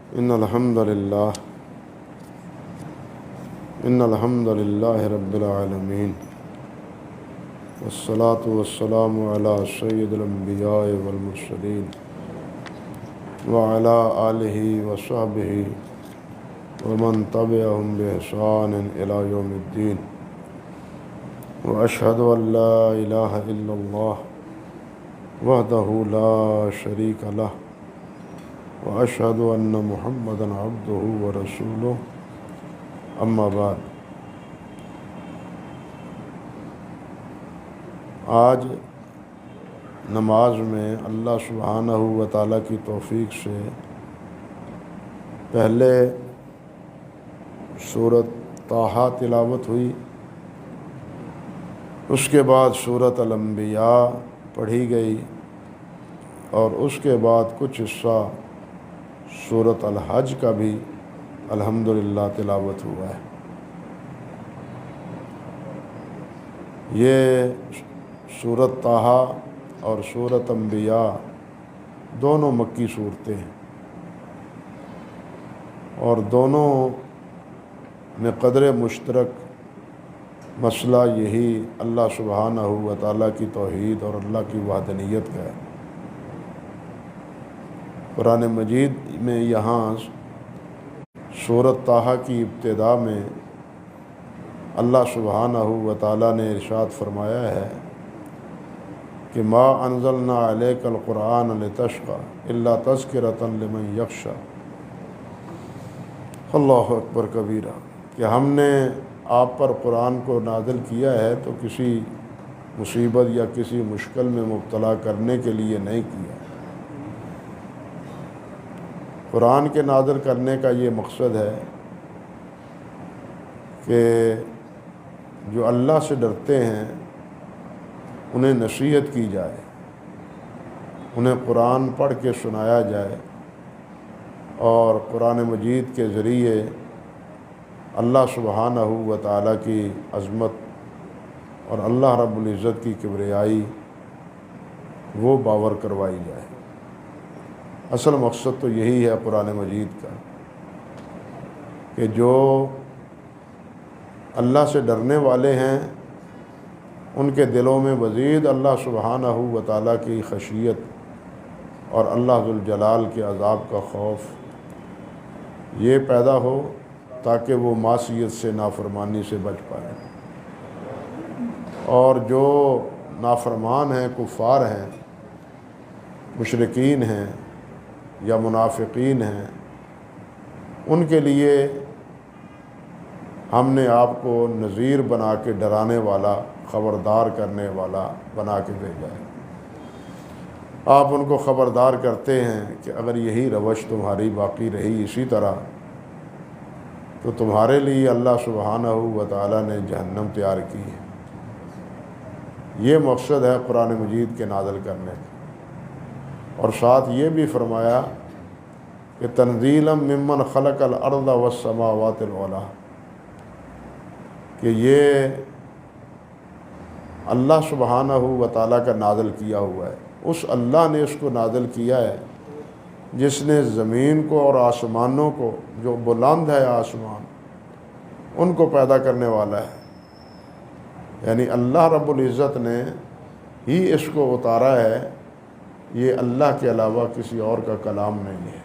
إن الحمد لله رب العالمين والصلاة والسلام على سيد الأنبياء والمرسلين وعلى آله وصحبه ومن تبعهم بإحسان إلى يوم الدين وأشهد أن لا إله إلا الله وحده لا شريك له وأشهد أن محمدًا عبده ورسوله اما بعد۔ آج نماز میں اللہ سبحانہ و تعالیٰ کی توفیق سے پہلے سورۃ طٰہٰ تلاوت ہوئی، اس کے بعد سورۃ الانبیاء پڑھی گئی اور اس کے بعد کچھ حصہ سورۃ الحج کا بھی الحمدللہ تلاوت ہوا ہے۔ یہ سورۃ طٰہٰ اور سورۃ انبیاء دونوں مکی صورتیں ہیں اور دونوں میں قدر مشترک مسئلہ یہی اللہ سبحانہ و تعالیٰ کی توحید اور اللہ کی وحدانیت کا ہے۔ قرآن مجید میں یہاں سورۃ طٰہٰ کی ابتدا میں اللہ سبحانہ و تعالیٰ نے ارشاد فرمایا ہے کہ ما انزلنا علیک القرآن لتشقی الا تذکرۃ لمن یخشی، اللہ اکبر کبیرہ، کہ ہم نے آپ پر قرآن کو نازل کیا ہے تو کسی مصیبت یا کسی مشکل میں مبتلا کرنے کے لیے نہیں کیا۔ قرآن کے نازل کرنے کا یہ مقصد ہے کہ جو اللہ سے ڈرتے ہیں انہیں نصیحت کی جائے، انہیں قرآن پڑھ کے سنایا جائے اور قرآن مجید کے ذریعے اللہ سبحانہ و تعالیٰ کی عظمت اور اللہ رب العزت کی کبریائی وہ باور کروائی جائے۔ اصل مقصد تو یہی ہے قرآن مجید کا کہ جو اللہ سے ڈرنے والے ہیں ان کے دلوں میں مزید اللہ سبحانہ و تعالیٰ کی خشیت اور اللہ ذوالجلال کے عذاب کا خوف یہ پیدا ہو تاکہ وہ معصیت سے، نافرمانی سے بچ پائے۔ اور جو نافرمان ہیں، کفار ہیں، مشرکین ہیں یا منافقین ہیں، ان کے لیے ہم نے آپ کو نذیر بنا کے، ڈرانے والا، خبردار کرنے والا بنا کے بھیجا ہے۔ آپ ان کو خبردار کرتے ہیں کہ اگر یہی روش تمہاری باقی رہی اسی طرح تو تمہارے لیے اللہ سبحانہ و تعالیٰ نے جہنم تیار کی ہے۔ یہ مقصد ہے قرآن مجید کے نازل کرنے کا۔ اور ساتھ یہ بھی فرمایا کہ تنزیلا ممن خلق الارض والسماوات العلی، کہ یہ اللہ سبحانہ و تعالیٰ کا نازل کیا ہوا ہے، اس اللہ نے اس کو نازل کیا ہے جس نے زمین کو اور آسمانوں کو، جو بلند ہے آسمان، ان کو پیدا کرنے والا ہے۔ یعنی اللہ رب العزت نے ہی اس کو اتارا ہے، یہ اللہ کے علاوہ کسی اور کا کلام نہیں ہے،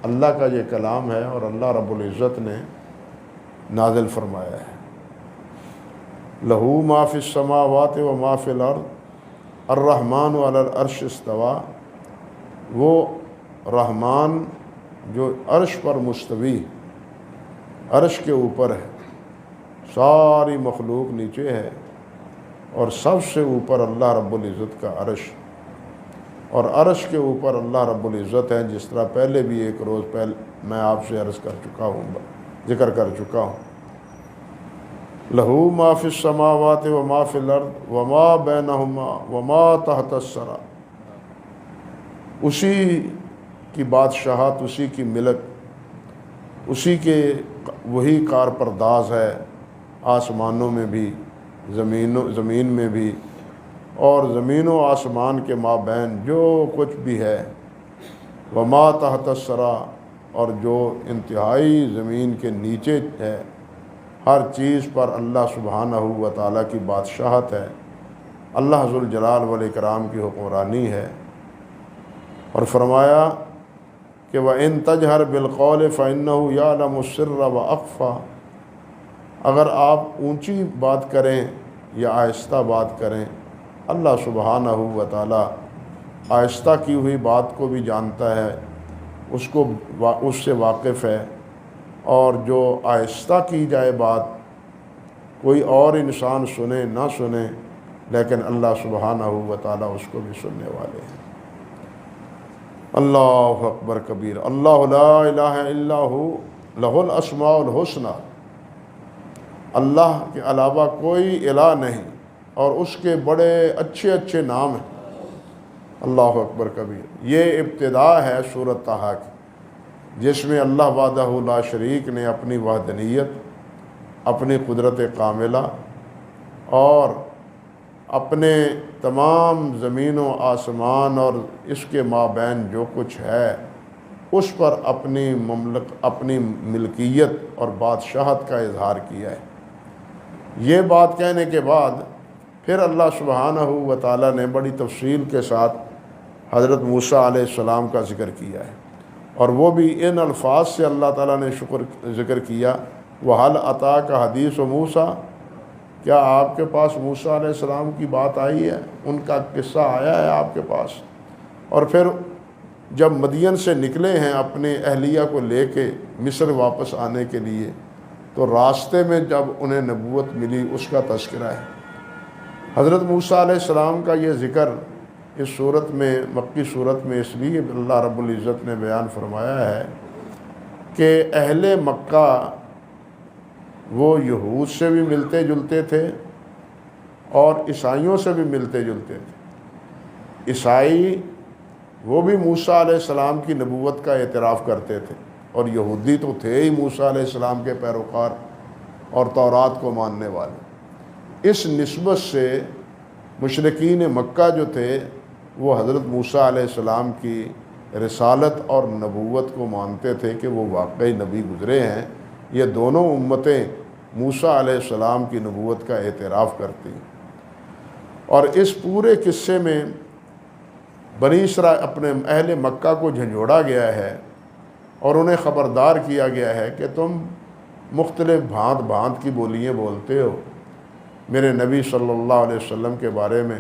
اللہ کا یہ کلام ہے اور اللہ رب العزت نے نازل فرمایا ہے۔ لہو ما فی السماوات و ما فی الارض الرحمن علی العرش استوی، وہ رحمان جو عرش پر مستوی، عرش کے اوپر ہے، ساری مخلوق نیچے ہے اور سب سے اوپر اللہ رب العزت کا عرش، اور عرش کے اوپر اللہ رب العزت ہے، جس طرح پہلے بھی ایک روز پہلے میں آپ سے عرض کر چکا ہوں، ذکر کر چکا ہوں۔ لہو ما فی السماوات و ما فی الارض وما بینہما وما تحت الثری، اسی کی بادشاہت، اسی کی ملک، اسی کے وہی کار پرداز ہے، آسمانوں میں بھی، زمین میں بھی، اور زمین و آسمان کے مابین جو کچھ بھی ہے، وما تحت الثری، اور جو انتہائی زمین کے نیچے ہے، ہر چیز پر اللہ سبحانہ و تعالیٰ کی بادشاہت ہے، اللہ ذوالجلال والاکرام کی حکمرانی ہے۔ اور فرمایا کہ وَإِن تَجْهَرْ بِالْقَوْلِ فَإِنَّهُ يَعْلَمُ السِّرَّ وَأَخْفَى، اگر آپ اونچی بات کریں یا آہستہ بات کریں، اللہ سبحانہ و تعالیٰ آہستہ کی ہوئی بات کو بھی جانتا ہے، اس سے واقف ہے، اور جو آہستہ کی جائے بات کوئی اور انسان سنے نہ سنے، لیکن اللہ سبحانہ و تعالیٰ اس کو بھی سننے والے ہیں۔ اللہ اکبر کبیر، اللہ لا الہ الا ہو لہ الاسماء الحسنی، اللہ کے علاوہ کوئی الہ نہیں اور اس کے بڑے اچھے اچھے نام ہیں۔ اللہ اکبر کبیر، یہ ابتدا ہے سورۃ طٰہٰ کی، جس میں اللہ وحدہ لا شریک نے اپنی وحدانیت، اپنی قدرت کاملہ اور اپنے تمام زمین و آسمان اور اس کے مابین جو کچھ ہے اس پر اپنی ملکیت اور بادشاہت کا اظہار کیا ہے۔ یہ بات کہنے کے بعد پھر اللہ سبحانہ و تعالیٰ نے بڑی تفصیل کے ساتھ حضرت موسیٰ علیہ السلام کا ذکر کیا ہے، اور وہ بھی ان الفاظ سے اللہ تعالیٰ نے ذکر کیا، وَهَلْ أَتَاكَ حَدِيثُ مُوسیٰ، کیا آپ کے پاس موسیٰ علیہ السلام کی بات آئی ہے، ان کا قصہ آیا ہے آپ کے پاس؟ اور پھر جب مدین سے نکلے ہیں اپنے اہلیہ کو لے کے مصر واپس آنے کے لیے، تو راستے میں جب انہیں نبوت ملی اس کا تذکرہ ہے۔ حضرت موسیٰ علیہ السلام کا یہ ذکر اس صورت میں، مکی صورت میں، اس لیے اللہ رب العزت نے بیان فرمایا ہے کہ اہل مکہ وہ یہود سے بھی ملتے جلتے تھے اور عیسائیوں سے بھی ملتے جلتے تھے۔ عیسائی وہ بھی موسیٰ علیہ السلام کی نبوت کا اعتراف کرتے تھے، اور یہودی تو تھے ہی موسیٰ علیہ السلام کے پیروکار اور تورات کو ماننے والے۔ اس نسبت سے مشرکین مکہ جو تھے وہ حضرت موسیٰ علیہ السلام کی رسالت اور نبوت کو مانتے تھے کہ وہ واقعی نبی گزرے ہیں۔ یہ دونوں امتیں موسیٰ علیہ السلام کی نبوت کا اعتراف کرتی ہیں، اور اس پورے قصے میں بنی اسرائیل اپنے اہل مکہ کو جھنجھوڑا گیا ہے اور انہیں خبردار کیا گیا ہے کہ تم مختلف بھانت بھانت کی بولیاں بولتے ہو میرے نبی صلی اللہ علیہ وسلم کے بارے میں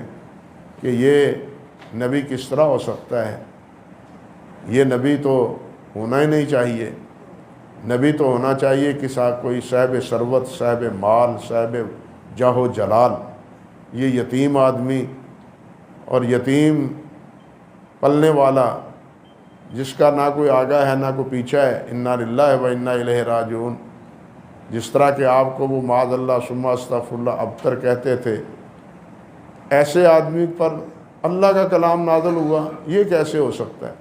کہ یہ نبی کس طرح ہو سکتا ہے، یہ نبی تو ہونا ہی نہیں چاہیے، نبی تو ہونا چاہیے کہ کوئی صاحب ثروت، صاحب مال، صاحب جاہ و جلال، یہ یتیم آدمی اور یتیم پلنے والا جس کا نہ کوئی آگا ہے نہ کوئی پیچھا ہے، انا للہ و انا الیہ راجعون، جس طرح کہ آپ کو وہ معاذ اللہ ثم استغفر اللہ ابتر کہتے تھے، ایسے آدمی پر اللہ کا کلام نازل ہوا، یہ کیسے ہو سکتا ہے؟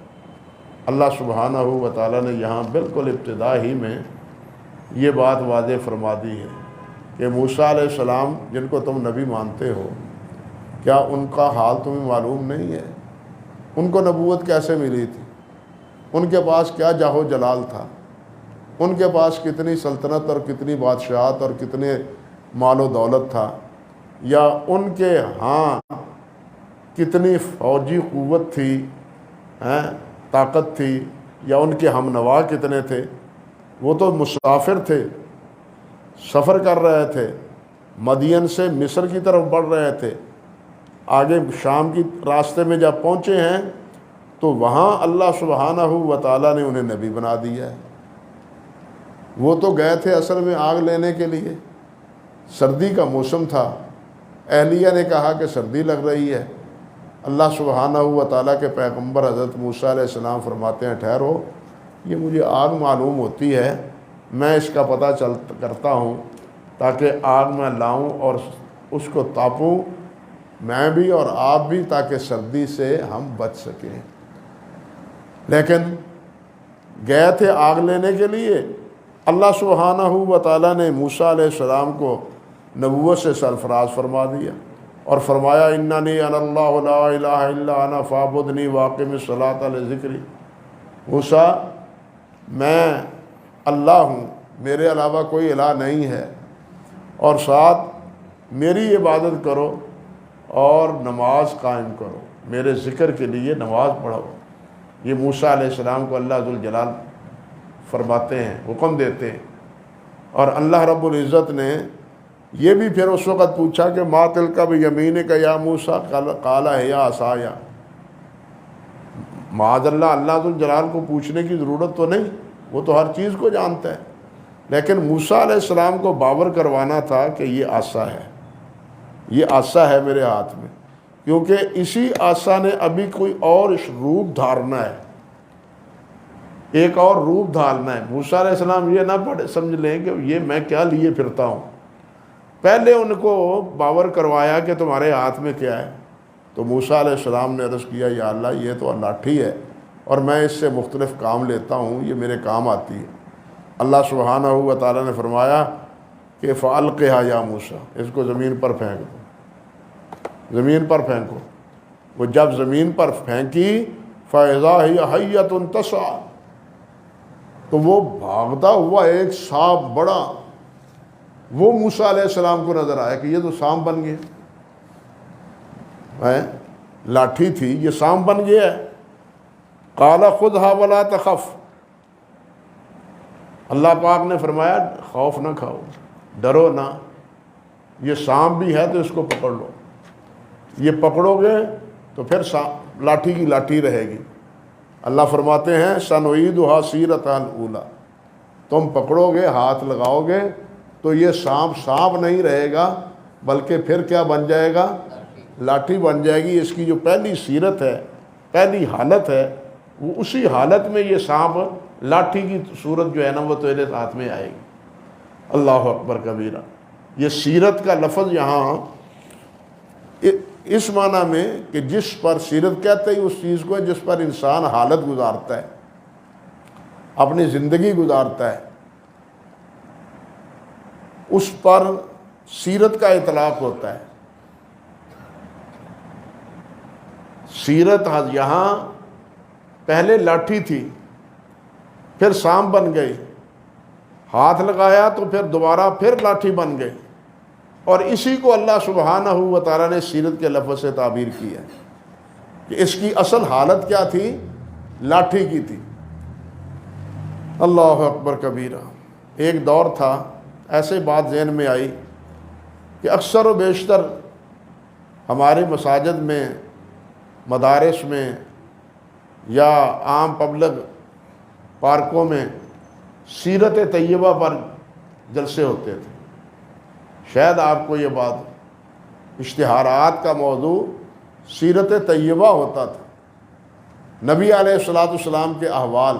اللہ سبحانہ و تعالیٰ نے یہاں بالکل ابتدا ہی میں یہ بات واضح فرما دی ہے کہ موسیٰ علیہ السلام جن کو تم نبی مانتے ہو، کیا ان کا حال تمہیں معلوم نہیں ہے؟ ان کو نبوت کیسے ملی تھی؟ ان کے پاس کیا جاہ و جلال تھا؟ ان کے پاس کتنی سلطنت اور کتنی بادشاہت اور کتنے مال و دولت تھا؟ یا ان کے ہاں کتنی فوجی قوت تھی، طاقت تھی؟ یا ان کے ہم نوا کتنے تھے؟ وہ تو مسافر تھے، سفر کر رہے تھے، مدین سے مصر کی طرف بڑھ رہے تھے، آگے شام کی راستے میں جب پہنچے ہیں تو وہاں اللہ سبحانہ و تعالیٰ نے انہیں نبی بنا دیا ہے۔ وہ تو گئے تھے اصل میں آگ لینے کے لیے، سردی کا موسم تھا، اہلیہ نے کہا کہ سردی لگ رہی ہے، اللہ سبحانہ و تعالیٰ کے پیغمبر حضرت موسیٰ علیہ السلام فرماتے ہیں ٹھہرو، یہ مجھے آگ معلوم ہوتی ہے، میں اس کا پتہ کرتا ہوں تاکہ آگ میں لاؤں اور اس کو تاپوں میں بھی اور آپ بھی، تاکہ سردی سے ہم بچ سکیں۔ لیکن گئے تھے آگ لینے کے لیے، اللہ سبحانہ و تعالیٰ نے موسیٰ علیہ السلام کو نبوت سے سرفراز فرما دیا اور فرمایا اننی انا اللہ لا الہ الا انا فاعبدنی واقم الصلاۃ لذکری۔ موسیٰ میں اللہ ہوں، میرے علاوہ کوئی الہ نہیں ہے، اور ساتھ میری عبادت کرو اور نماز قائم کرو، میرے ذکر کے لیے نماز پڑھو۔ یہ موسیٰ علیہ السلام کو اللہ ذوالجلال فرماتے ہیں، حکم دیتے ہیں۔ اور اللہ رب العزت نے یہ بھی پھر اس وقت پوچھا کہ ما تلک بیمینک یا موسیٰ، قال ہی عصایا۔ معاذ اللہ، اللہ ذوالجلال کو پوچھنے کی ضرورت تو نہیں، وہ تو ہر چیز کو جانتا ہے، لیکن موسیٰ علیہ السلام کو باور کروانا تھا کہ یہ عصا ہے، یہ عصا ہے میرے ہاتھ میں، کیونکہ اسی عصا نے ابھی کوئی اور روپ دھارنا ہے، ایک اور روپ دھارنا ہے۔ موسیٰ علیہ السلام یہ نہ سمجھ لیں کہ یہ میں کیا لیے پھرتا ہوں، پہلے ان کو باور کروایا کہ تمہارے ہاتھ میں کیا ہے۔ تو موسیٰ علیہ السلام نے عرض کیا یا اللہ یہ تو لاٹھی ہے اور میں اس سے مختلف کام لیتا ہوں، یہ میرے کام آتی ہے۔ اللہ سبحانہ و تعالیٰ نے فرمایا کہ فَأَلْقِهَا یا موسیٰ، اس کو زمین پر پھینک دو، زمین پر پھینکو۔ وہ جب زمین پر پھینکی فَإِذَا هِيَ حَيَّةٌ تَسْعَىٰ، تو وہ بھاگتا ہوا ایک سانپ بڑا وہ موسیٰ علیہ السلام کو نظر آیا کہ یہ تو سانپ بن گیا ہے، لاٹھی تھی یہ سانپ بن گیا ہے۔ قال خذها ولا تخف، اللہ پاک نے فرمایا خوف نہ کھاؤ، ڈرو نہ، یہ سانپ بھی ہے تو اس کو پکڑ لو، یہ پکڑو گے تو پھر لاٹھی کی لاٹھی رہے گی۔ اللہ فرماتے ہیں سنعیدها سیرتها الاولی، تم پکڑو گے، ہاتھ لگاؤ گے تو یہ سانپ نہیں رہے گا، بلکہ پھر کیا بن جائے گا؟ لاٹھی بن جائے گی۔ اس کی جو پہلی سیرت ہے، پہلی حالت ہے، وہ اسی حالت میں یہ سانپ لاٹھی کی صورت جو ہے نا وہ تیرے ہاتھ میں آئے گی۔ اللہ اکبر کبیرہ۔ یہ سیرت کا لفظ یہاں اس معنی میں کہ جس پر سیرت کہتے ہیں اس چیز کو جس پر انسان حالت گزارتا ہے، اپنی زندگی گزارتا ہے، اس پر سیرت کا اطلاق ہوتا ہے۔ سیرت یہاں پہلے لاٹھی تھی، پھر سانپ بن گئی، ہاتھ لگایا تو پھر دوبارہ پھر لاٹھی بن گئی، اور اسی کو اللہ سبحانہ و تعالیٰ نے سیرت کے لفظ سے تعبیر کیا ہے کہ اس کی اصل حالت کیا تھی؟ لاٹھی کی تھی۔ اللہ اکبر کبیرہ۔ ایک دور تھا، ایسے بات ذہن میں آئی کہ اکثر و بیشتر ہمارے مساجد میں، مدارس میں یا عام پبلک پارکوں میں سیرت طیبہ پر جلسے ہوتے تھے۔ شاید آپ کو یہ بات، اشتہارات کا موضوع سیرت طیبہ ہوتا تھا، نبی علیہ الصلوۃ والسلام کے احوال،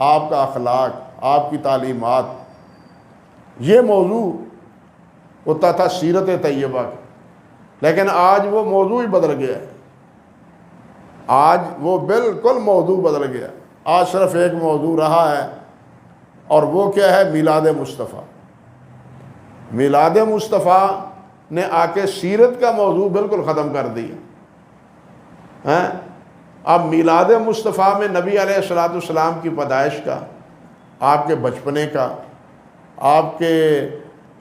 آپ کا اخلاق، آپ کی تعلیمات، یہ موضوع ہوتا تھا سیرت طیبہ کا۔ لیکن آج وہ موضوع ہی بدل گیا ہے، آج وہ بالکل موضوع بدل گیا۔ آج صرف ایک موضوع رہا ہے، اور وہ کیا ہے؟ میلاد مصطفیٰ۔ میلاد مصطفیٰ نے آ کے سیرت کا موضوع بالکل ختم کر دیا۔ اب میلاد مصطفیٰ میں نبی علیہ الصلوۃ والسلام کی پیدائش کا، آپ کے بچپنے کا، آپ کے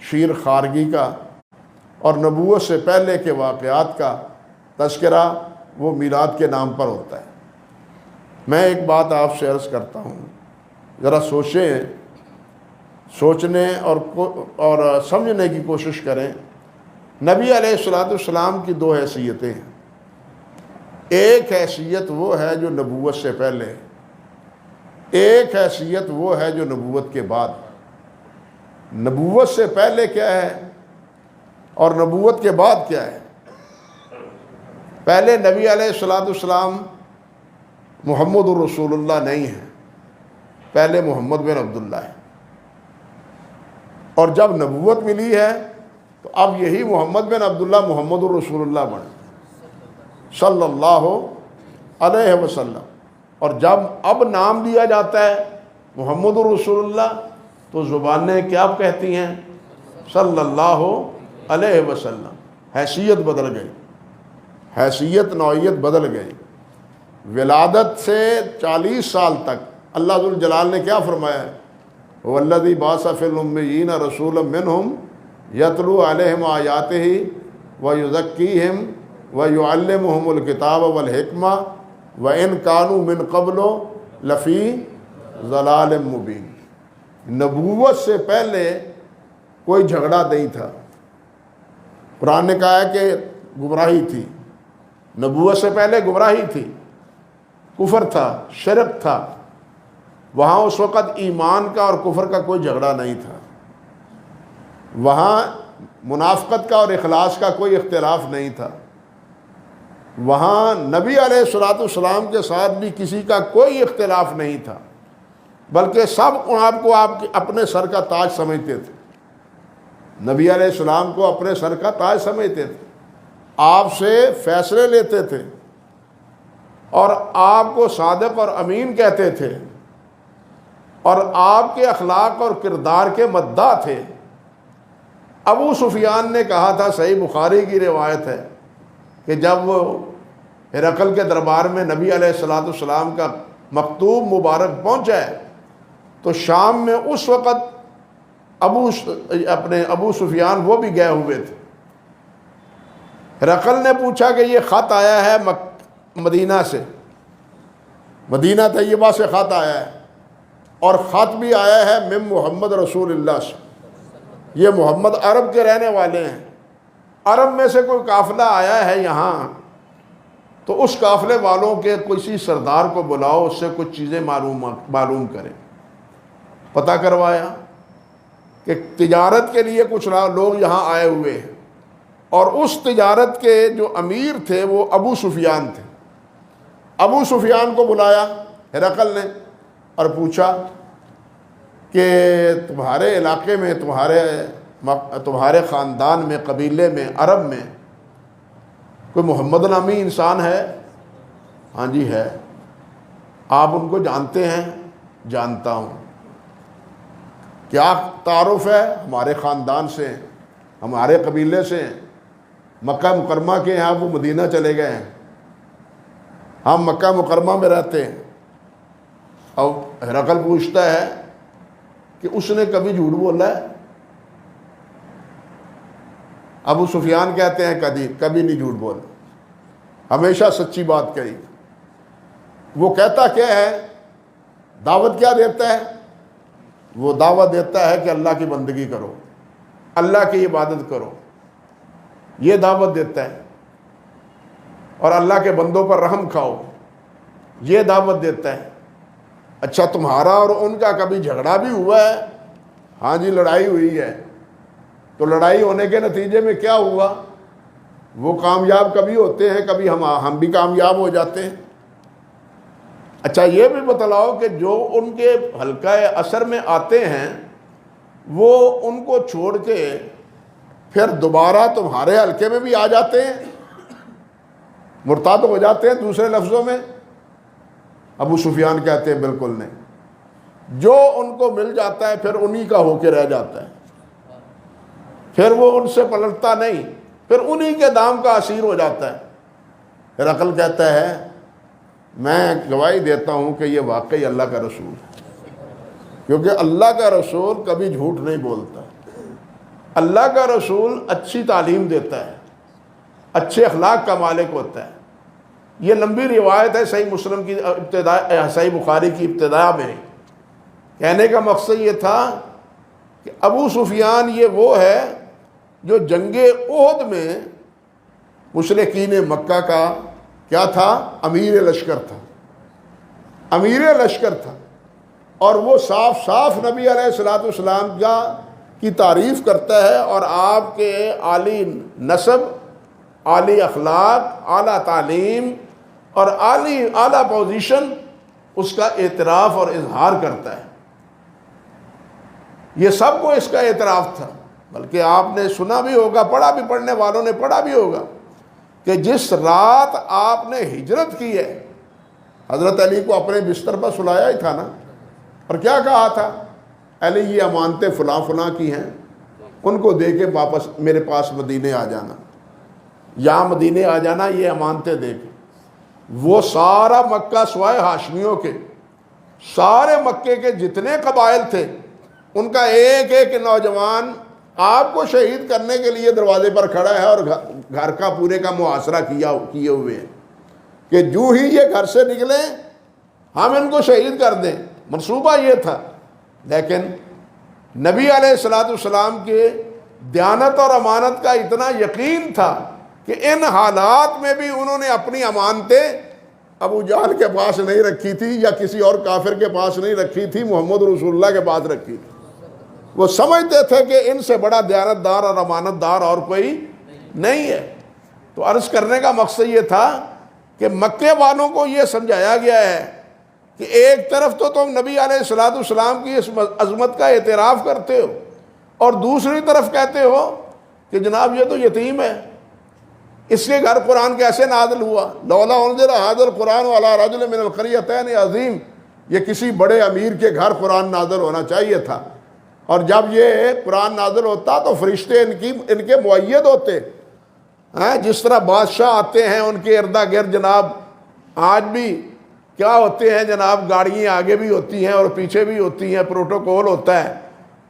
شیر خارگی کا اور نبوت سے پہلے کے واقعات کا تذکرہ وہ میلاد کے نام پر ہوتا ہے۔ میں ایک بات آپ سے عرض کرتا ہوں، ذرا سوچنے اور سمجھنے کی کوشش کریں۔ نبی علیہ الصلوۃ والسلام کی دو حیثیتیں ہیں۔ ایک حیثیت وہ ہے جو نبوت سے پہلے، ایک حیثیت وہ ہے جو نبوت کے بعد۔ نبوت سے پہلے کیا ہے اور نبوت کے بعد کیا ہے؟ پہلے نبی علیہ الصلوۃ والسلام محمد الرسول اللہ نہیں ہے، پہلے محمد بن عبداللہ ہے، اور جب نبوت ملی ہے تو اب یہی محمد بن عبداللہ محمد الرسول اللہ بنے صلی اللہ علیہ وسلم۔ اور جب اب نام دیا جاتا ہے محمد الرسول اللہ تو زبانیں کیا کہتی ہیں؟ صلی اللہ علیہ وسلم۔ حیثیت بدل گئی، حیثیت نوعیت بدل گئی۔ ولادت سے 40 سال تک اللہ ذوالجلال نے کیا فرمایا ہے؟ والذی بعث فی الامیین رسولا منہم یتلو علیہم آیاتہ ویزکیہم ویعلمہم الکتاب والحکمہ وإن کانوا من قبل لفی ضلال مبین۔ نبوت سے پہلے کوئی جھگڑا نہیں تھا۔ قرآن نے کہا ہے کہ گمراہی تھی، نبوت سے پہلے گمراہی تھی، کفر تھا، شرک تھا۔ وہاں اس وقت ایمان کا اور کفر کا کوئی جھگڑا نہیں تھا، وہاں منافقت کا اور اخلاص کا کوئی اختلاف نہیں تھا، وہاں نبی علیہ الصلوۃ والسلام کے ساتھ بھی کسی کا کوئی اختلاف نہیں تھا، بلکہ سب آپ کو آپ اپنے سر کا تاج سمجھتے تھے۔ نبی علیہ السلام کو اپنے سر کا تاج سمجھتے تھے، آپ سے فیصلے لیتے تھے اور آپ کو صادق اور امین کہتے تھے، اور آپ کے اخلاق اور کردار کے مداح تھے۔ ابو سفیان نے کہا تھا، صحیح بخاری کی روایت ہے، کہ جب وہ ہرقل کے دربار میں نبی علیہ الصلوۃ والسلام کا مکتوب مبارک پہنچا ہے تو شام میں اس وقت ابو سفیان وہ بھی گئے ہوئے تھے۔ ہرقل نے پوچھا کہ یہ خط آیا ہے مدینہ سے، مدینہ طیبہ سے خط آیا ہے، اور خط بھی آیا ہے من محمد رسول اللہ سے، یہ محمد عرب کے رہنے والے ہیں، عرب میں سے کوئی قافلہ آیا ہے یہاں، تو اس قافلے والوں کے کسی سردار کو بلاؤ، اس سے کچھ چیزیں معلوم کریں۔ پتہ کروایا کہ تجارت کے لیے کچھ لوگ یہاں آئے ہوئے ہیں، اور اس تجارت کے جو امیر تھے وہ ابو سفیان تھے۔ ابو سفیان کو بلایا ہرقل نے اور پوچھا کہ تمہارے علاقے میں، تمہارے خاندان میں، قبیلے میں، عرب میں کوئی محمد نامی انسان ہے؟ ہاں جی ہے۔ آپ ان کو جانتے ہیں؟ جانتا ہوں۔ کیا تعارف ہے؟ ہمارے خاندان سے، ہمارے قبیلے سے، مکہ مکرمہ کے ہیں، وہ مدینہ چلے گئے ہیں، ہم مکہ مکرمہ میں رہتے ہیں۔ اور ہرقل پوچھتا ہے کہ اس نے کبھی جھوٹ بولا ہے؟ ابو سفیان کہتے ہیں کبھی نہیں جھوٹ بولا، ہمیشہ سچی بات کہی۔ وہ کہتا کیا ہے؟ دعوت کیا دیتا ہے؟ وہ دعوت دیتا ہے کہ اللہ کی بندگی کرو، اللہ کی عبادت کرو، یہ دعوت دیتا ہے، اور اللہ کے بندوں پر رحم کھاؤ، یہ دعوت دیتا ہے۔ اچھا تمہارا اور ان کا کبھی جھگڑا بھی ہوا ہے؟ ہاں جی لڑائی ہوئی ہے۔ تو لڑائی ہونے کے نتیجے میں کیا ہوا؟ وہ کامیاب کبھی ہوتے ہیں، کبھی ہم بھی کامیاب ہو جاتے ہیں۔ اچھا یہ بھی بتلاؤ کہ جو ان کے حلقہ اثر میں آتے ہیں وہ ان کو چھوڑ کے پھر دوبارہ تمہارے حلقے میں بھی آ جاتے ہیں، مرتد ہو جاتے ہیں دوسرے لفظوں میں؟ ابو سفیان کہتے ہیں بالکل نہیں، جو ان کو مل جاتا ہے پھر انہی کا ہو کے رہ جاتا ہے، پھر وہ ان سے پلٹتا نہیں، پھر انہی کے دام کا اسیر ہو جاتا ہے۔ ہرقل کہتا ہے میں گواہی دیتا ہوں کہ یہ واقعی اللہ کا رسول ہے، کیونکہ اللہ کا رسول کبھی جھوٹ نہیں بولتا، اللہ کا رسول اچھی تعلیم دیتا ہے، اچھے اخلاق کا مالک ہوتا ہے۔ یہ لمبی روایت ہے صحیح مسلم کی ابتدا، صحیح بخاری کی ابتدا میں۔ کہنے کا مقصد یہ تھا کہ ابو سفیان یہ وہ ہے جو جنگ احد میں مشرکین مکہ کا کیا تھا؟ امیر لشکر تھا، امیر لشکر تھا، اور وہ صاف صاف نبی علیہ الصلوۃ والسلام کی تعریف کرتا ہے، اور آپ کے عالی نسب، عالی اخلاق، اعلیٰ تعلیم اور اعلیٰ پوزیشن، اس کا اعتراف اور اظہار کرتا ہے۔ یہ سب کو اس کا اعتراف تھا، بلکہ آپ نے سنا بھی ہوگا، پڑھا بھی، پڑھنے والوں نے پڑھا بھی ہوگا کہ جس رات آپ نے ہجرت کی ہے، حضرت علی کو اپنے بستر پر سلایا ہی تھا نا، اور کیا کہا تھا؟ علی یہ امانتیں فلاں فلاں کی ہیں، ان کو دے کے واپس میرے پاس مدینے آ جانا، یا مدینے آ جانا، یہ امانتیں دے کے۔ وہ سارا مکہ سوائے ہاشمیوں کے سارے مکے کے جتنے قبائل تھے ان کا ایک ایک نوجوان آپ کو شہید کرنے کے لیے دروازے پر کھڑا ہے، اور گھر کا پورے کا محاصرہ کیے ہوئے ہیں کہ جو ہی یہ گھر سے نکلیں ہم ان کو شہید کر دیں۔ منصوبہ یہ تھا، لیکن نبی علیہ السلام کے دیانت اور امانت کا اتنا یقین تھا کہ ان حالات میں بھی انہوں نے اپنی امانتیں ابو جہل کے پاس نہیں رکھی تھی یا کسی اور کافر کے پاس نہیں رکھی تھی، محمد رسول اللہ کے پاس رکھی تھی۔ وہ سمجھتے تھے کہ ان سے بڑا دیانت دار اور امانت دار اور کوئی نہیں ہے۔ تو عرض کرنے کا مقصد یہ تھا کہ مکے والوں کو یہ سمجھایا گیا ہے کہ ایک طرف تو تم نبی علیہ السلام کی اس عظمت کا اعتراف کرتے ہو، اور دوسری طرف کہتے ہو کہ جناب یہ تو یتیم ہے، اس کے گھر قرآن کیسے نازل ہوا؟ لولا انزل ھذا القرآن علی رجل من القریتین عظیم، یہ کسی بڑے امیر کے گھر قرآن نازل ہونا چاہیے تھا، اور جب یہ قرآن نازل ہوتا تو فرشتے ان کے مؤید ہوتے ہیں، جس طرح بادشاہ آتے ہیں ان کے اردا گرد جناب آج بھی کیا ہوتے ہیں جناب، گاڑیاں آگے بھی ہوتی ہیں اور پیچھے بھی ہوتی ہیں، پروٹوکول ہوتا ہے،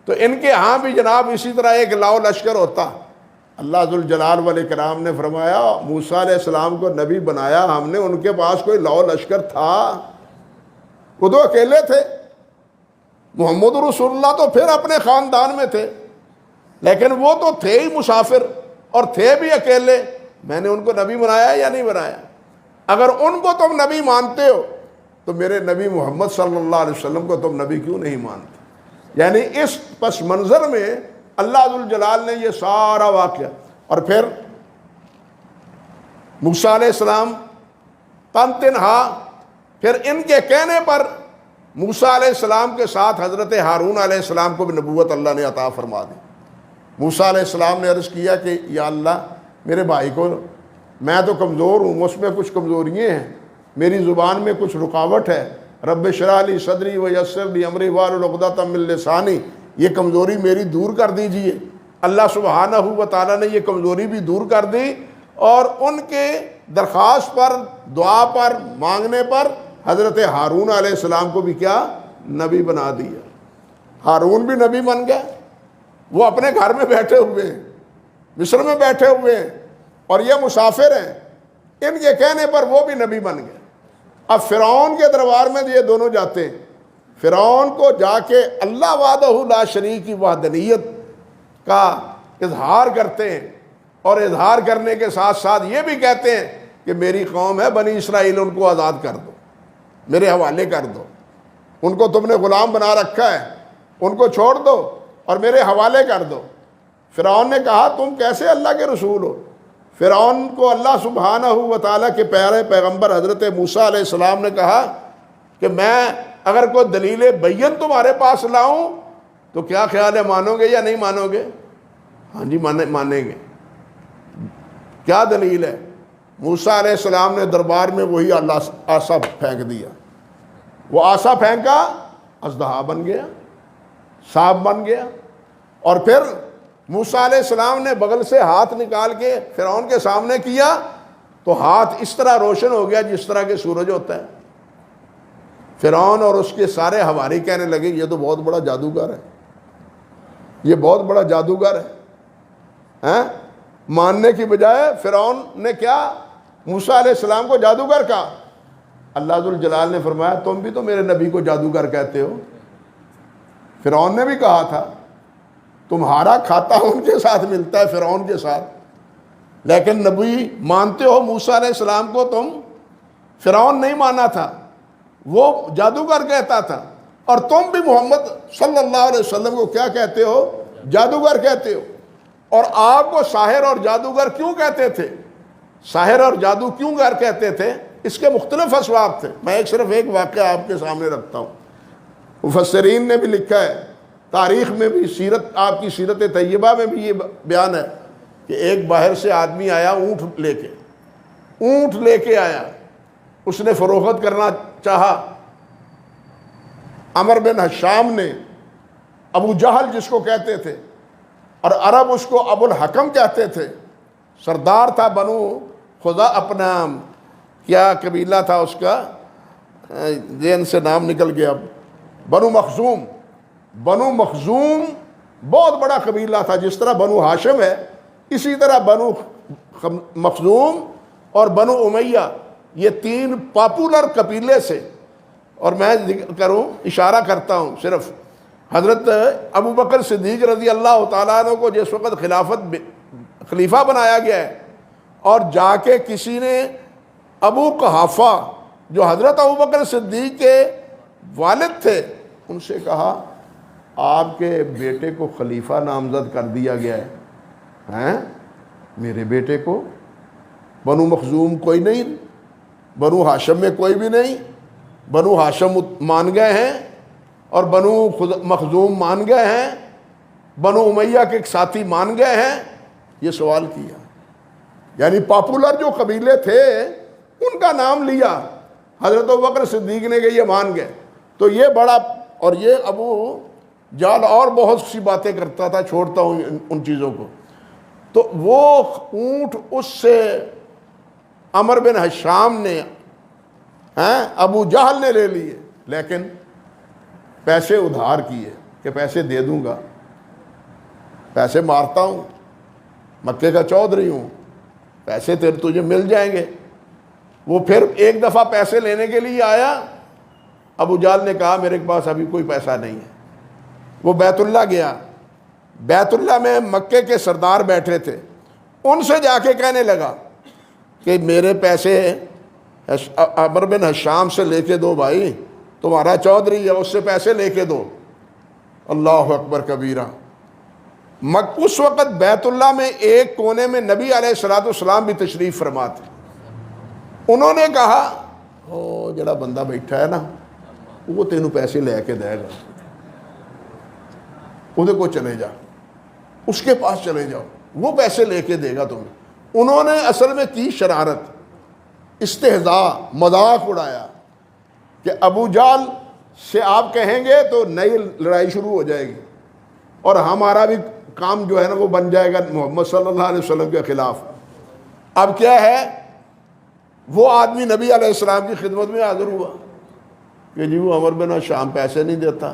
تو ان کے ہاں بھی جناب اسی طرح ایک لاؤ لشکر ہوتا۔ اللہ ذوالجلال والاکرام نے فرمایا موسیٰ علیہ السلام کو نبی بنایا ہم نے، ان کے پاس کوئی لاؤ لشکر تھا؟ وہ تو اکیلے تھے۔ محمد رسول اللہ تو پھر اپنے خاندان میں تھے، لیکن وہ تو تھے ہی مسافر اور تھے بھی اکیلے۔ میں نے ان کو نبی بنایا یا نہیں بنایا؟ اگر ان کو تم نبی مانتے ہو تو میرے نبی محمد صلی اللہ علیہ وسلم کو تم نبی کیوں نہیں مانتے؟ یعنی اس پس منظر میں اللہ ذوالجلال نے یہ سارا واقعہ، اور پھر موسیٰ علیہ السلام تن تنہا، پھر ان کے کہنے پر موسیٰ علیہ السلام کے ساتھ حضرت ہارون علیہ السلام کو بھی نبوت اللہ نے عطا فرما دی۔ موسیٰ علیہ السلام نے عرض کیا کہ یا اللہ میرے بھائی کو، میں تو کمزور ہوں، اس میں کچھ کمزوریاں ہیں، میری زبان میں کچھ رکاوٹ ہے، رب اشرح لی صدری ویسر لی امری واحلل عقدۃ من لسانی، یہ کمزوری میری دور کر دیجئے۔ اللہ سبحانہ و تعالیٰ نے یہ کمزوری بھی دور کر دی، اور ان کے درخواست پر، دعا پر، مانگنے پر حضرت ہارون علیہ السلام کو بھی کیا نبی بنا دیا۔ ہارون بھی نبی بن گئے، وہ اپنے گھر میں بیٹھے ہوئے ہیں، مصر میں بیٹھے ہوئے ہیں، اور یہ مسافر ہیں، ان کے کہنے پر وہ بھی نبی بن گئے۔ اب فرعون کے دربار میں یہ دونوں جاتے ہیں، فرعون کو جا کے اللہ وحدہ لا شریک کی وحدانیت کا اظہار کرتے ہیں، اور اظہار کرنے کے ساتھ ساتھ یہ بھی کہتے ہیں کہ میری قوم ہے بنی اسرائیل، ان کو آزاد کر دو، میرے حوالے کر دو، ان کو تم نے غلام بنا رکھا ہے، ان کو چھوڑ دو اور میرے حوالے کر دو۔ فرعون نے کہا تم کیسے اللہ کے رسول ہو؟ فرعون کو اللہ سبحانہ و تعالیٰ کے پیارے پیغمبر حضرت موسیٰ علیہ السلام نے کہا کہ میں اگر کوئی دلیل بین تمہارے پاس لاؤں تو کیا خیال ہے، مانو گے یا نہیں مانو گے؟ ہاں جی مانیں گے۔ کیا دلیل ہے؟ موسیٰ علیہ السلام نے دربار میں وہی آسا پھینک دیا، وہ آسا پھینکا، اژدہا بن گیا، سانپ بن گیا، اور پھر موسیٰ علیہ السلام نے بغل سے ہاتھ نکال کے فرعون کے سامنے کیا تو ہاتھ اس طرح روشن ہو گیا جس طرح کہ سورج ہوتا ہے۔ فرعون اور اس کے سارے حواری کہنے لگے یہ تو بہت بڑا جادوگر ہے، یہ بہت بڑا جادوگر ہے۔ ماننے کی بجائے فرعون نے کیا موسیٰ علیہ السلام کو جادوگر کہا۔ اللہ ذوالجلال نے فرمایا تم بھی تو میرے نبی کو جادوگر کہتے ہو۔ فرعون نے بھی کہا تھا تمہارا کھاتا ان کے ساتھ ملتا ہے، فرعون کے ساتھ، لیکن نبی مانتے ہو موسیٰ علیہ السلام کو، تم فرعون نہیں مانا تھا، وہ جادوگر کہتا تھا، اور تم بھی محمد صلی اللہ علیہ وسلم کو کیا کہتے ہو؟ جادوگر کہتے ہو۔ اور آپ کو ساحر اور جادوگر کیوں کہتے تھے؟ ساحر اور جادو کیوں گر کہتے تھے؟ اس کے مختلف اسباب تھے، میں صرف ایک واقعہ آپ کے سامنے رکھتا ہوں۔ مفسرین نے بھی لکھا ہے، تاریخ میں بھی، سیرت، آپ کی سیرت طیبہ میں بھی یہ بیان ہے کہ ایک باہر سے آدمی آیا اونٹ لے کے آیا، اس نے فروخت کرنا چاہا۔ عمر بن حشام نے، ابو جہل جس کو کہتے تھے، اور عرب اس کو ابو الحکم کہتے تھے، سردار تھا بنو خزا، اپنا کیا قبیلہ تھا اس کا، ذہن سے نام نکل گیا اب، بنو مخزوم. بنو مخزوم بہت بڑا قبیلہ تھا، جس طرح بنو ہاشم ہے اسی طرح بنو مخزوم اور بنو امیہ، یہ تین پاپولر قبیلے سے. اور میں ذکر کروں، اشارہ کرتا ہوں صرف، حضرت ابو بکر صدیق رضی اللہ تعالیٰ عنہ کو جس وقت خلیفہ بنایا گیا ہے، اور جا کے کسی نے ابو قحافہ جو حضرت ابو بکر صدیق کے والد تھے ان سے کہا آپ کے بیٹے کو خلیفہ نامزد کر دیا گیا ہے. میرے بیٹے کو؟ بنو مخزوم کوئی نہیں، بنو ہاشم میں کوئی بھی نہیں، بنو ہاشم مان گئے ہیں اور بنو مخزوم مان گئے ہیں، بنو امیہ کے ایک ساتھی مان گئے ہیں. یہ سوال کیا، یعنی پاپولر جو قبیلے تھے ان کا نام لیا حضرت ابوبکر صدیق نے کہ یہ مان گئے. تو یہ بڑا، اور یہ ابو جال اور بہت سی باتیں کرتا تھا، چھوڑتا ہوں ان چیزوں کو. تو وہ اونٹ اس سے عمر بن ہشام نے، ابو جہل نے لے لیے، لیکن پیسے ادھار کیے کہ پیسے دے دوں گا، پیسے مارتا ہوں، مکے کا چودھری ہوں، پیسے تجھے مل جائیں گے. وہ پھر ایک دفعہ پیسے لینے کے لیے آیا، ابو جہل نے کہا میرے پاس ابھی کوئی پیسہ نہیں ہے. وہ بیت اللہ گیا، بیت اللہ میں مکے کے سردار بیٹھے تھے، ان سے جا کے کہنے لگا کہ میرے پیسے عمر بن ہشام سے لے کے دو بھائی، تمہارا چودھری ہے، اس سے پیسے لے کے دو. اللہ اکبر کبیرہ. اس وقت بیت اللہ میں ایک کونے میں نبی علیہ الصلوۃ والسلام بھی تشریف فرما تھے. انہوں نے کہا او جڑا بندہ بیٹھا ہے نا وہ تینوں پیسے لے کے دے گا، وہ کو چلے جا، اس کے پاس چلے جاؤ، وہ پیسے لے کے دے گا تمہیں. انہوں نے اصل میں کی شرارت، استہزاء، مذاق اڑایا کہ ابو جہل سے آپ کہیں گے تو نئی لڑائی شروع ہو جائے گی اور ہمارا بھی کام جو ہے نا وہ بن جائے گا محمد صلی اللہ علیہ وسلم کے خلاف. اب کیا ہے، وہ آدمی نبی علیہ السلام کی خدمت میں حاضر ہوا کہ جی وہ عمر بن ہشام پیسے نہیں دیتا،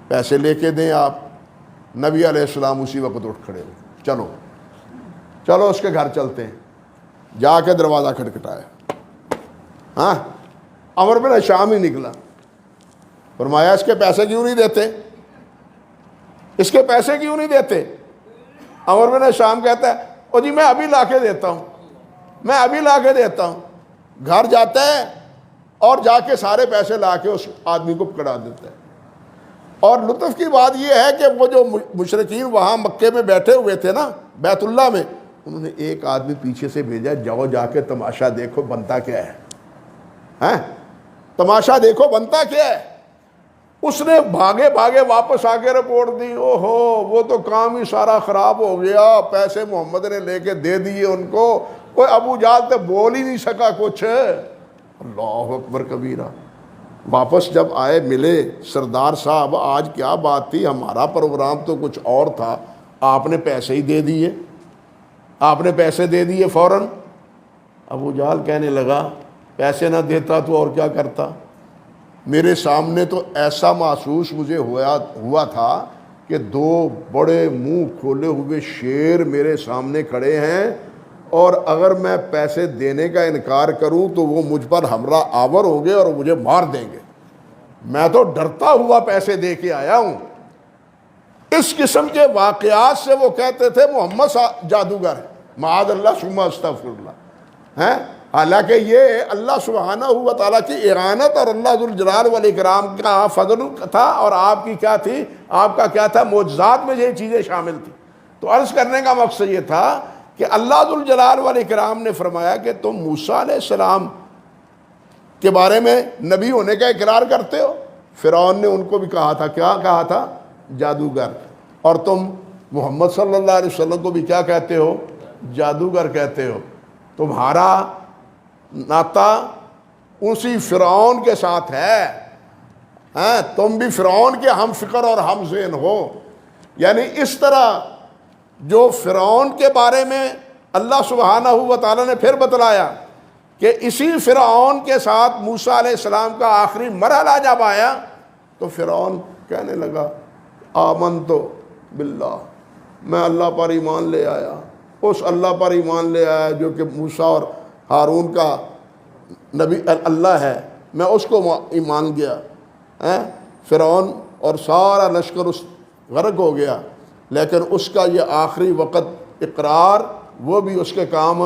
پیسے لے کے دیں آپ. نبی علیہ السلام اسی وقت اٹھ کھڑے ہوئے، چلو چلو اس کے گھر چلتے ہیں. جا کے دروازہ کھٹکھٹایا، عمر بن ہشام ہی نکلا. فرمایا اس کے پیسے کیوں نہیں دیتے، اس کے پیسے کیوں نہیں دیتے؟ عمر بن ہشام کہتا ہے او جی میں ابھی لا کے دیتا ہوں، میں ابھی لا کے دیتا ہوں. گھر جاتا ہے اور جا کے سارے پیسے لا کے اس آدمی کو پکڑا دیتا ہے. اور لطف کی بات یہ ہے کہ وہ جو مشرکین وہاں مکے میں بیٹھے ہوئے تھے نا بیت اللہ میں، انہوں نے ایک آدمی پیچھے سے بھیجا، جاؤ جا کے تماشا دیکھو بنتا کیا ہے، تماشا دیکھو بنتا کیا ہے. اس نے بھاگے بھاگے واپس آ کے رپورٹ دی، او ہو وہ تو کام ہی سارا خراب ہو گیا، پیسے محمد نے لے کے دے دیے ان کو. کوئی ابو جہل تو بول ہی نہیں سکا کچھ. اللہ اکبر کبیرہ. واپس جب آئے ملے، سردار صاحب آج کیا بات تھی، ہمارا پروگرام تو کچھ اور تھا، آپ نے پیسے ہی دے دیے، آپ نے پیسے دے دیے فوراً. ابو جہل کہنے لگا پیسے نہ دیتا تو اور کیا کرتا. میرے سامنے تو ایسا محسوس مجھے ہوا تھا کہ دو بڑے منہ کھولے ہوئے شیر میرے سامنے کھڑے ہیں، اور اگر میں پیسے دینے کا انکار کروں تو وہ مجھ پر حملہ آور ہوں گے اور مجھے مار دیں گے. میں تو ڈرتا ہوا پیسے دے کے آیا ہوں. اس قسم کے واقعات سے وہ کہتے تھے محمد جادوگر ہے، معاذ اللہ ثم استغفر اللہ. حالانکہ یہ اللہ سبحانہ و تعالیٰ کی اعانت اور اللہ ذو الجلال والاکرام کا فضل تھا، اور آپ کی کیا تھی، آپ کا کیا تھا، معجزات میں یہ چیزیں شامل تھیں. تو عرض کرنے کا مقصد یہ تھا کہ اللہ ذو الجلال والاکرام نے فرمایا کہ تم موسیٰ علیہ السلام کے بارے میں نبی ہونے کا اقرار کرتے ہو. فرعون نے ان کو بھی کہا تھا، کیا کہا تھا، جادوگر. اور تم محمد صلی اللہ علیہ وسلم کو بھی کیا کہتے ہو، جادوگر کہتے ہو. تمہارا ناتا اسی فرعون کے ساتھ ہے، تم بھی فرعون کے ہم فکر اور ہم ذہن ہو. یعنی اس طرح جو فرعون کے بارے میں اللہ سبحانہ و تعالیٰ نے پھر بتلایا کہ اسی فرعون کے ساتھ موسیٰ علیہ السلام کا آخری مرحلہ جب آیا تو فرعون کہنے لگا آمنت باللہ، میں اللہ پر ایمان لے آیا، اس اللہ پر ایمان لے آیا جو کہ موسیٰ اور ہارون کا نبی اللہ ہے، میں اس کو ایمان گیا۔ فرعون اور سارا لشکر اس غرق ہو گیا، لیکن اس کا یہ آخری وقت اقرار وہ بھی اس کے کام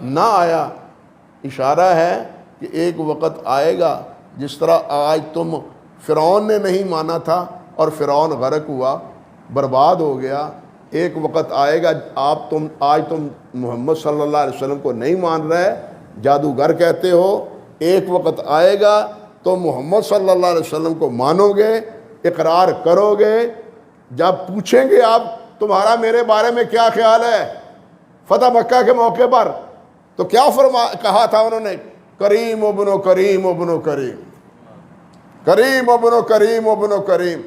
نہ آیا۔ اشارہ ہے کہ ایک وقت آئے گا جس طرح آج تم فرعون نے نہیں مانا تھا اور فرعون غرق ہوا، برباد ہو گیا، ایک وقت آئے گا آج تم محمد صلی اللہ علیہ وسلم کو نہیں مان رہے، جادوگر کہتے ہو، ایک وقت آئے گا تو محمد صلی اللہ علیہ وسلم کو مانو گے، اقرار کرو گے۔ جب پوچھیں گے آپ تمہارا میرے بارے میں کیا خیال ہے فتح مکہ کے موقع پر، تو کیا کہا تھا انہوں نے؟ کریم ابن کریم ابن کریم، کریم ابن کریم ابن کریم۔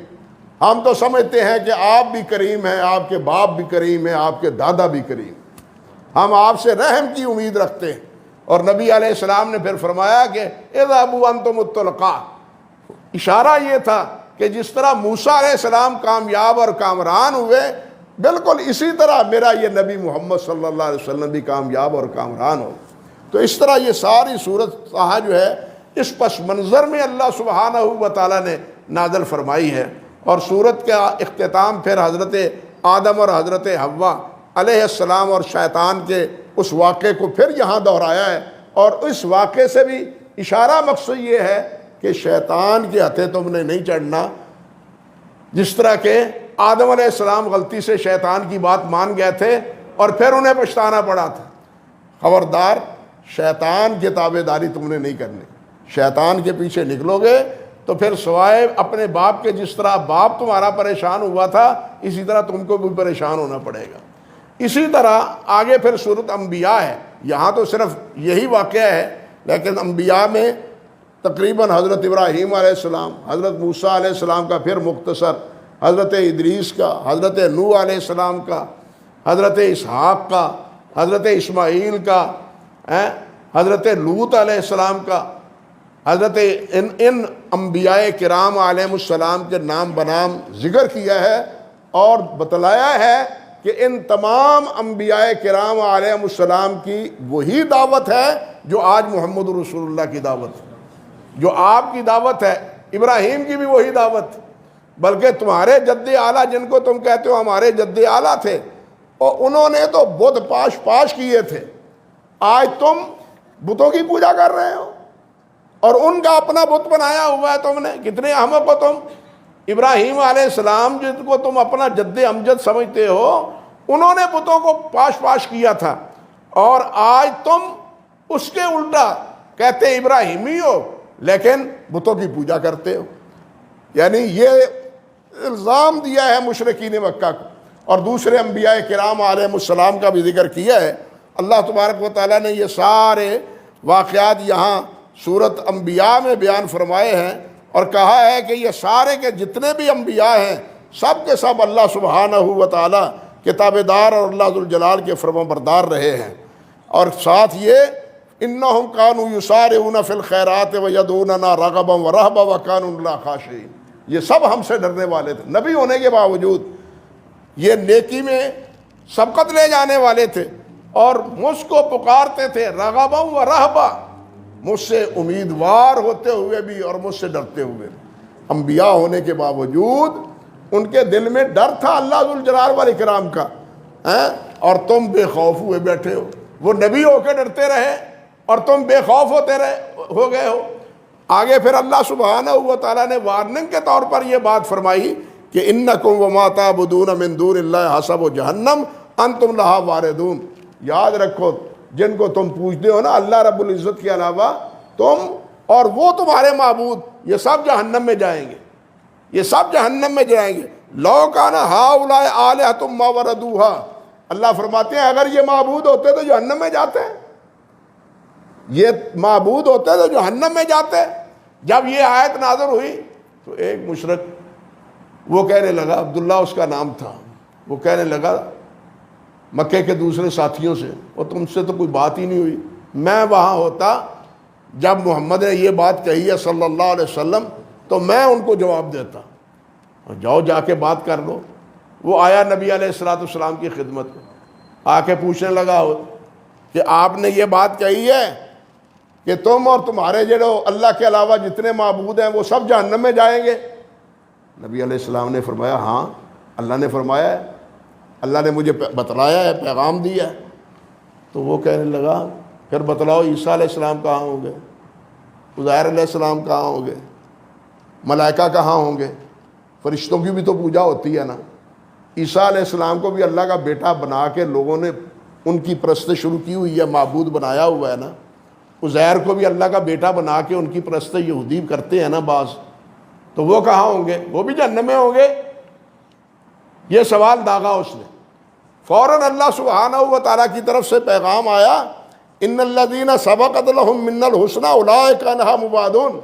ہم تو سمجھتے ہیں کہ آپ بھی کریم ہیں، آپ کے باپ بھی کریم ہیں، آپ کے دادا بھی کریم، ہم آپ سے رحم کی امید رکھتے ہیں۔ اور نبی علیہ السلام نے پھر فرمایا کہ اذهبوا انتم الطلقاء، اشارہ یہ تھا کہ جس طرح موسیٰ علیہ السلام کامیاب اور کامران ہوئے، بالکل اسی طرح میرا یہ نبی محمد صلی اللہ علیہ وسلم بھی کامیاب اور کامران ہو۔ تو اس طرح یہ ساری صورت جو ہے اس پس منظر میں اللہ سبحانہ و تعالیٰ نے نازل فرمائی ہے۔ اور صورت کا اختتام پھر حضرت آدم اور حضرت حوا علیہ السلام اور شیطان کے اس واقعے کو پھر یہاں دہرایا ہے، اور اس واقعے سے بھی اشارہ مقصد یہ ہے کہ شیطان کے ہتھے تم نے نہیں چڑھنا۔ جس طرح کہ آدم علیہ السلام غلطی سے شیطان کی بات مان گئے تھے اور پھر انہیں پچھتانا پڑا تھا، خبردار شیطان کی تابع داری تم نے نہیں کرنی۔ شیطان کے پیچھے نکلو گے تو پھر سوائے اپنے باپ کے جس طرح باپ تمہارا پریشان ہوا تھا اسی طرح تم کو بھی پریشان ہونا پڑے گا۔ اسی طرح آگے پھر سورۃ انبیاء ہے، یہاں تو صرف یہی واقعہ ہے، لیکن انبیاء میں تقریباً حضرت ابراہیم علیہ السلام، حضرت موسیٰ علیہ السلام کا پھر مختصر، حضرت ادریس کا، حضرت نوح علیہ السلام کا، حضرت اسحاق کا، حضرت اسماعیل کا، حضرت لوط علیہ السلام کا، حضرت ان انبیاء کرام علیہ السلام کے نام بنام ذکر کیا ہے اور بتلایا ہے کہ ان تمام انبیاء کرام علیہ السلام کی وہی دعوت ہے جو آج محمد رسول اللہ کی دعوت ہے، جو آپ کی دعوت ہے۔ ابراہیم کی بھی وہی دعوت، بلکہ تمہارے جد اعلیٰ جن کو تم کہتے ہو ہمارے جد اعلیٰ تھے، اور انہوں نے تو بت پاش کیے تھے، آج تم بتوں کی پوجا کر رہے ہو اور ان کا اپنا بت بنایا ہوا ہے تم نے۔ کتنے احمق ہو تم۔ ابراہیم علیہ السلام جن کو تم اپنا جد امجد سمجھتے ہو، انہوں نے بتوں کو پاش کیا تھا، اور آج تم اس کے الٹا کہتے ابراہیمی ہو لیکن بتوں کی پوجا کرتے ہو۔ یعنی یہ الزام دیا ہے مشرکین مکہ کو، اور دوسرے انبیاء کرام علیہ السلام کا بھی ذکر کیا ہے۔ اللہ تبارک و تعالیٰ نے یہ سارے واقعات یہاں سورۃ انبیاء میں بیان فرمائے ہیں، اور کہا ہے کہ یہ سارے کے جتنے بھی انبیاء ہیں سب کے سب اللہ سبحانہ و تعالیٰ کے تابعدار اور اللہ ذوالجلال کے فرمانبردار رہے ہیں۔ اور ساتھ یہ انہم کانوا یسارعون فی الخیرات ویدعوننا رغبا ورہبا وکانوا لنا خاشعین، یہ سب ہم سے ڈرنے والے تھے، نبی ہونے کے باوجود یہ نیکی میں سبقت لے جانے والے تھے اور مجھ کو پکارتے تھے رغبا ورہبا، مجھ سے امیدوار ہوتے ہوئے بھی اور مجھ سے ڈرتے ہوئے بھی۔ انبیاء ہونے کے باوجود ان کے دل میں ڈر تھا اللہ ذوالجلال والاکرام کا، اور تم بے خوف ہوئے بیٹھے ہو۔ وہ نبی ہو کے ڈرتے رہے اور تم بے خوف ہو گئے ہو۔ آگے پھر اللہ سبحانہ و تعالیٰ نے وارننگ کے طور پر یہ بات فرمائی کہ انکم وما تعبدون من دون اللہ حسب جہنم انتم لہا واردون۔ یاد رکھو جن کو تم پوجتے ہو نا اللہ رب العزت کے علاوہ، تم اور وہ تمہارے معبود، یہ سب جہنم میں جائیں گے، یہ سب جہنم میں جائیں گے۔ لو کان ہؤلاء آلہۃ ما وردوہا، اللہ فرماتے ہیں اگر یہ معبود ہوتے تو جہنم میں جاتے ہیں، یہ معبود ہوتے تو جہنم میں جاتے۔ جب یہ آیت نازل ہوئی تو ایک مشرک وہ کہنے لگا، عبداللہ اس کا نام تھا، وہ کہنے لگا مکے کے دوسرے ساتھیوں سے، اور تم سے تو کوئی بات ہی نہیں ہوئی، میں وہاں ہوتا جب محمد نے یہ بات کہی ہے صلی اللہ علیہ وسلم تو میں ان کو جواب دیتا، جاؤ جا کے بات کر لو۔ وہ آیا نبی علیہ السلام کی خدمت میں، آ کے پوچھنے لگا کہ آپ نے یہ بات کہی ہے کہ تم اور تمہارے جو اللہ کے علاوہ جتنے معبود ہیں وہ سب جہنم میں جائیں گے؟ نبی علیہ السلام نے فرمایا ہاں، اللہ نے فرمایا ہے، اللہ نے مجھے بتلایا ہے، پیغام دیا ہے۔ تو وہ کہنے لگا پھر بتلاؤ عیسیٰ علیہ السلام کہاں ہوں گے، عزیر علیہ السلام کہاں ہوں گے، ملائکہ کہاں ہوں گے؟ فرشتوں کی بھی تو پوجا ہوتی ہے نا۔ عیسیٰ علیہ السلام کو بھی اللہ کا بیٹا بنا کے لوگوں نے ان کی پرستش شروع کی ہوئی ہے، معبود بنایا ہوا ہے نا۔ عزیر کو بھی اللہ کا بیٹا بنا کے ان کی پرستش یہودی کرتے ہیں نا بعض، تو وہ کہاں ہوں گے؟ وہ بھی جہنم میں ہوں گے؟ یہ سوال داغا اس نے۔ فوراً اللہ سبحانہ و تعالیٰ کی طرف سے پیغام آیا، ان الذین سبقت لہم من الحسنی اولئک عنہا مبعدون،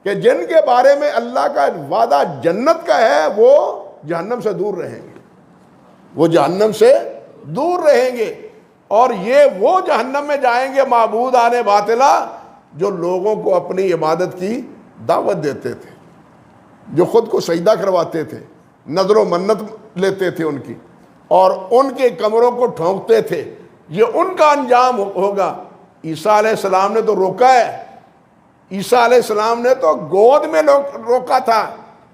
کہ جن کے بارے میں اللہ کا وعدہ جنت کا ہے وہ جہنم سے دور رہیں گے، وہ جہنم سے دور رہیں گے۔ اور یہ وہ جہنم میں جائیں گے معبود آنے باطلا جو لوگوں کو اپنی عبادت کی دعوت دیتے تھے، جو خود کو سجدہ کرواتے تھے، نظر و منت لیتے تھے ان کی، اور ان کے کمروں کو ٹھونکتے تھے۔ یہ ان کا انجام ہوگا۔ عیسیٰ علیہ السلام نے تو روکا ہے، عیسیٰ علیہ السلام نے تو گود میں روکا تھا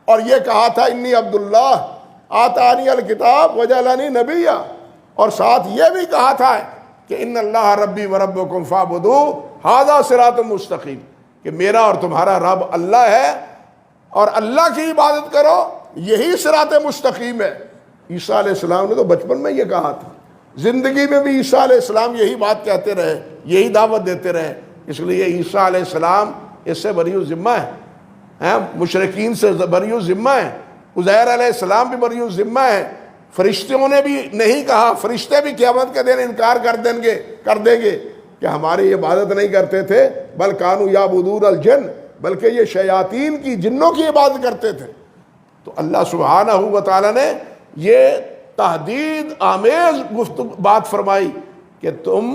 اور یہ کہا تھا انی عبداللہ آتانی الکتاب وجعلنی نبیا، اور ساتھ یہ بھی کہا تھا کہ ان اللہ ربی و ربکم فاعبدوہ ھذا صراط مستقیم، کہ میرا اور تمہارا رب اللہ ہے اور اللہ کی عبادت کرو، یہی صراط مستقیم ہے۔ عیسیٰ علیہ السلام نے تو بچپن میں یہ کہا تھا، زندگی میں بھی عیسیٰ علیہ السلام یہی بات کہتے رہے، یہی دعوت دیتے رہے۔ اس لیے عیسیٰ علیہ السلام اس سے بری الذمہ ہے، مشرکین سے بری الذمہ ہے، عزیر علیہ السلام بھی بری الذمہ ہے۔ فرشتوں نے بھی نہیں کہا، فرشتے بھی قیامت کے دن انکار کر دیں گے کہ ہماری عبادت نہیں کرتے تھے، بل کانوا یعبدون الجن، بلکہ یہ شیاطین کی، جنوں کی عبادت کرتے تھے۔ تو اللہ سبحانہ و تعالیٰ نے یہ تہدید آمیز بات فرمائی کہ تم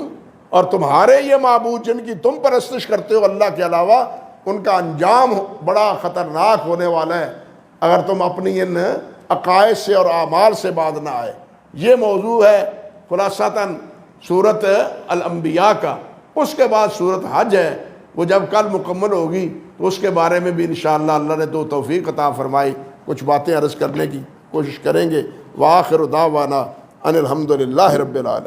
اور تمہارے یہ معبود جن کی تم پرستش کرتے ہو اللہ کے علاوہ، ان کا انجام بڑا خطرناک ہونے والا ہے اگر تم اپنی ان عقائد سے اور اعمال سے باز نہ آئے۔ یہ موضوع ہے خلاصتاً سورت الانبیاء کا۔ اس کے بعد سورت حج ہے، وہ جب کل مکمل ہوگی تو اس کے بارے میں بھی انشاءاللہ اللہ نے تو توفیق عطا فرمائی کچھ باتیں عرض کرنے کی کوشش کریں گے۔ وآخر دعوانا ان الحمد للہ رب العالمین۔